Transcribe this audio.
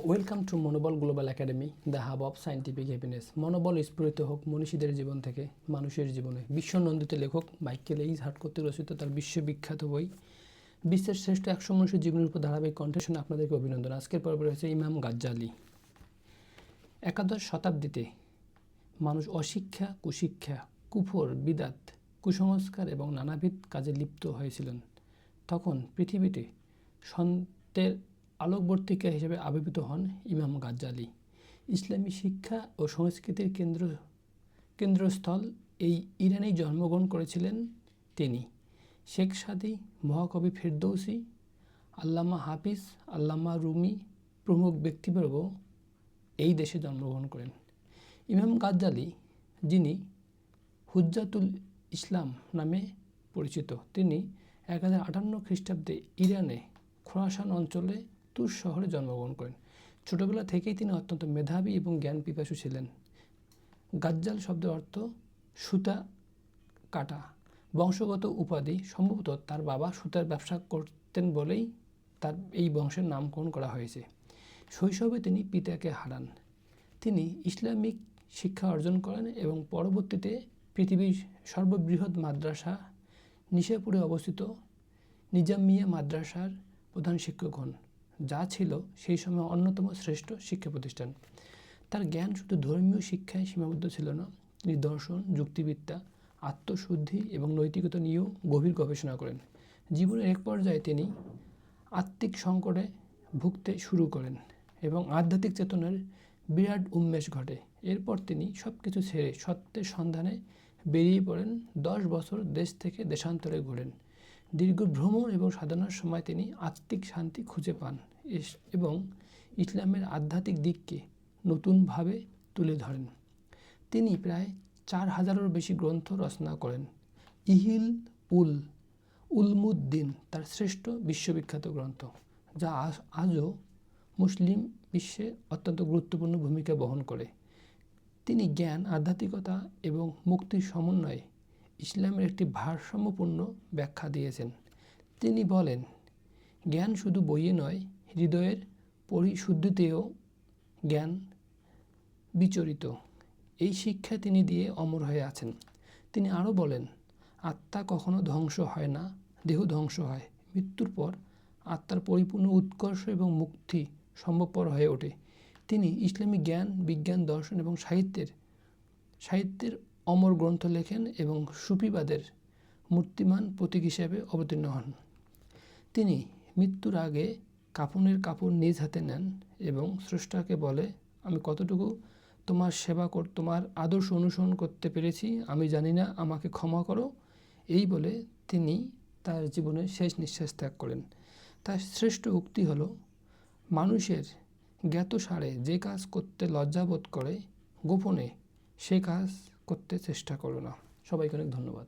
Welcome to মনোবল global academy, the hub of scientific happiness. মনোবল স্ফুরিত হোক মনীষীদের জীবন থেকে মানুষের জীবনে। বিশ্বনন্দিত লেখক মাইকেল এইচ হার্ট কর্তৃক রচিত তার বিশ্ববিখ্যাত বই বিশ্বের শ্রেষ্ঠ 100 মানুষের জীবনের উপর ধারাবাহিক কণ্ঠে আপনাদেরকে অভিনন্দন। আজকের পর্বে রয়েছে ইমাম গাজ্জালি। একাদশ শতাব্দীতে মানুষ অশিক্ষা, কুশিক্ষা, কুফর, বিদাত, কুসংস্কার এবং নানাবিধ কাজে লিপ্ত হয়েছিলেন। তখন পৃথিবীতে সন্তের আলোকবর্তিকা হিসেবে আবির্ভূত হন ইমাম গাজ্জালি। ইসলামী শিক্ষা ও সংস্কৃতির কেন্দ্রস্থল এই ইরানেই জন্মগ্রহণ করেছিলেন তিনি। শেখ সাদি, মহাকবি ফেরদৌসি, আল্লামা হাফিজ, আল্লামা রুমি প্রমুখ ব্যক্তিবর্গ এই দেশে জন্মগ্রহণ করেন। ইমাম গাজ্জালি, যিনি হুজ্জাতুল ইসলাম নামে পরিচিত, তিনি 1058 খ্রিস্টাব্দে ইরানে খোরাসান অঞ্চলে তুর শহরে জন্মগ্রহণ করেন। ছোটবেলা থেকেই তিনি অত্যন্ত মেধাবী এবং জ্ঞান পিপাসু ছিলেন। গাজ্জাল শব্দের অর্থ সুতা কাটা। বংশগত উপাধি, সম্ভবত তার বাবা সুতার ব্যবসা করতেন বলেই তার এই বংশের নামকরণ করা হয়েছে। শৈশবে তিনি পিতাকে হারান। তিনি ইসলামিক শিক্ষা অর্জন করেন এবং পরবর্তীতে পৃথিবীর সর্ববৃহৎ মাদ্রাসা নিশাপুরে অবস্থিত নিজামিয়া মাদ্রাসার প্রধান শিক্ষক হন, যা ছিল সেই সময় অন্যতম শ্রেষ্ঠ শিক্ষা প্রতিষ্ঠান। তার জ্ঞান শুধু ধর্মীয় শিক্ষায় সীমাবদ্ধ ছিল না, তিনি দর্শন, যুক্তিবিদ্যা, আত্মশুদ্ধি এবং নৈতিকতা নিয়েও গভীর গবেষণা করেন। জীবনের এক পর্যায়ে তিনি আত্মিক সংকটে ভুগতে শুরু করেন এবং আধ্যাত্মিক চেতনার বিরাট উন্মেষ ঘটে। এরপর তিনি সব কিছু ছেড়ে সত্যের সন্ধানে বেরিয়ে পড়েন। 10 বছর দেশ থেকে দেশান্তরে ঘোরেন। দীর্ঘ ভ্রমণ এবং সাধনার সময় তিনি আত্মিক শান্তি খুঁজে পান এবং ইসলামের আধ্যাত্মিক দিককে নতুনভাবে তুলে ধরেন। তিনি প্রায় 4000-এরও বেশি গ্রন্থ রচনা করেন। ইহিল উলমুদ্দিন তার শ্রেষ্ঠ বিশ্ববিখ্যাত গ্রন্থ, যা আজও মুসলিম বিশ্বে অত্যন্ত গুরুত্বপূর্ণ ভূমিকা বহন করে। তিনি জ্ঞান, আধ্যাত্মিকতা এবং মুক্তির সমন্বয়ে ইসলামের একটি ভারসাম্যপূর্ণ ব্যাখ্যা দিয়েছেন। তিনি বলেন, জ্ঞান শুধু বইয়ে নয়, হৃদয়ের পরিশুদ্ধিতেও জ্ঞান বিচরিত। এই শিক্ষা তিনি দিয়ে অমর হয়ে আছেন। তিনি আরও বলেন, আত্মা কখনো ধ্বংস হয় না, দেহ ধ্বংস হয়। মৃত্যুর পর আত্মার পরিপূর্ণ উৎকর্ষ এবং মুক্তি সম্ভবপর হয়ে ওঠে। তিনি ইসলামী জ্ঞান, বিজ্ঞান, দর্শন এবং সাহিত্যের অমর গ্রন্থ লেখেন এবং সুফিবাদের মূর্তিমান প্রতীক হিসেবে অবতীর্ণ হন। তিনি মৃত্যুর আগে কাফনের কাপড় নিজ হাতে নেন এবং স্রষ্টাকে বলে, আমি কতটুকু তোমার আদর্শ অনুসরণ করতে পেরেছি আমি জানি না, আমাকে ক্ষমা করো। এই বলে তিনি তার জীবনের শেষ নিঃশ্বাস ত্যাগ করেন। তার শ্রেষ্ঠ উক্তি হলো, মানুষের জ্ঞাতসারে যে কাজ করতে লজ্জাবোধ করে, গোপনে সে কাজ করতে চেষ্টা করো না। সবাইকে অনেক ধন্যবাদ।